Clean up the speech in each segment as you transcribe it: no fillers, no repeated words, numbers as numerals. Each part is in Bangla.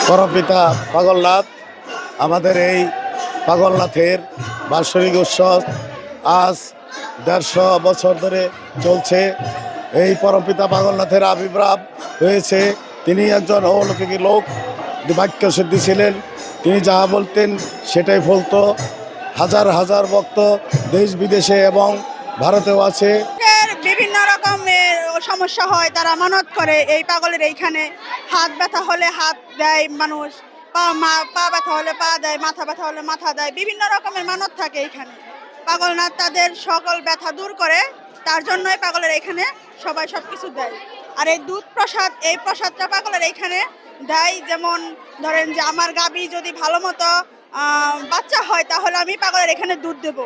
পরমপিতা পাগলনাথ। আমাদের এই পাগলনাথের বাৎসরিক উৎসব আজ ১৫০ বছর ধরে চলছে। এই পরমপিতা পাগলনাথের আবির্ভাব হয়েছে। তিনি একজন অলৌকিক লোক, বাক্য সিদ্ধি ছিলেন। তিনি যাহা বলতেন সেটাই ফলতো। হাজার হাজার ভক্ত দেশ বিদেশে এবং ভারতেও আছে। বিভিন্ন রকমের সমস্যা হয়, তারা মানত করে এই পাগলের এইখানে। হাত ব্যথা হলে হাত দেয় মানুষ, পা ব্যথা হলে পা দেয়, মাথা ব্যথা হলে মাথা দেয়। বিভিন্ন রকমের মানত থাকে এইখানে। পাগলনাথ তাদের সকল ব্যথা দূর করে, তার জন্যই পাগলের এইখানে সবাই সবকিছু দেয়। আর এই দুধ প্রসাদ, এই প্রসাদটা পাগলের এইখানে দেয়। যেমন ধরেন যে আমার গাভী যদি ভালো মতো বাচ্চা হয়, তাহলে আমি পাগলের এখানে দুধ দেব।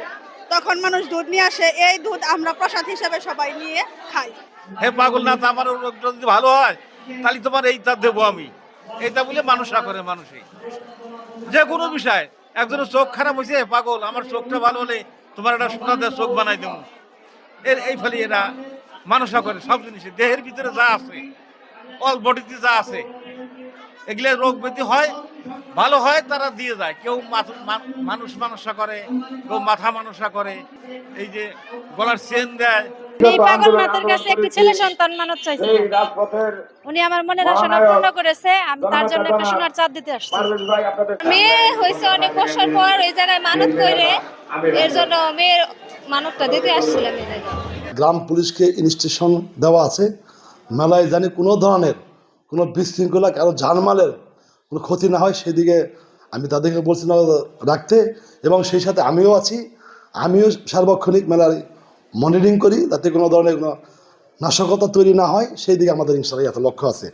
তখন মানুষ দুধ নিয়ে আসে, এই দুধ আমরা প্রসাদ হিসেবে সবাই নিয়ে খাই। হে পাগলনাথ, আমার রোগটা যদি ভালো হয় তাহলে তোমার এইটা দেবো আমি, এইটা বলে মানুষরা করে। মানুষই যে কোনো বিষয়, একজনের চোখ খারাপ হয়েছে, পাগল আমার চোখটা ভালো হলে তোমার একটা সোনা দিয়ে চোখ বানাই দেবো। এই ফলে এরা মানুষরা করে সব জিনিসে। দেহের ভিতরে যা আছে, অল বডিতে যা আছে, এগুলো রোগ ব্যাধি হয় ভালো হয়, তারা দিয়ে যায়। কেউ মানুষরা করে, কেউ মাথা মানুষরা করে, এই যে গলার চেন দেয়। এই পাগলনাথের কাছে একটি ছেলে সন্তান মানত চাইছিলাম। উনি আমার মনের আশা পূর্ণ করেছে। আমি তার জন্য একটা সোনার চাঁদ দিতে আসছি। মেয়ে হয়েছে অনেক বছর পর এই জায়গায় মানত করে, এর জন্য মেয়ের মানতটা দিতে আসছিলাম এই জায়গায়। গ্রাম পুলিশকে ইনস্ট্রাকশন দেওয়া আছে, মেলায় জানি কোনো ধরনের কোনো বিশৃঙ্খলা, কারো জানমালের কোনো ক্ষতি না হয় সেদিকে আমি তাদেরকে বলছিলাম রাখতে। এবং সেই সাথে আমিও আছি, আমিও সার্বক্ষণিক মেলার মনিটরিং করি, যাতে কোনো ধরনের কোনো নাশকতা তৈরি না হয়, সেই দিকে আমাদের ইনশাআল্লাহ লক্ষ্য আছে।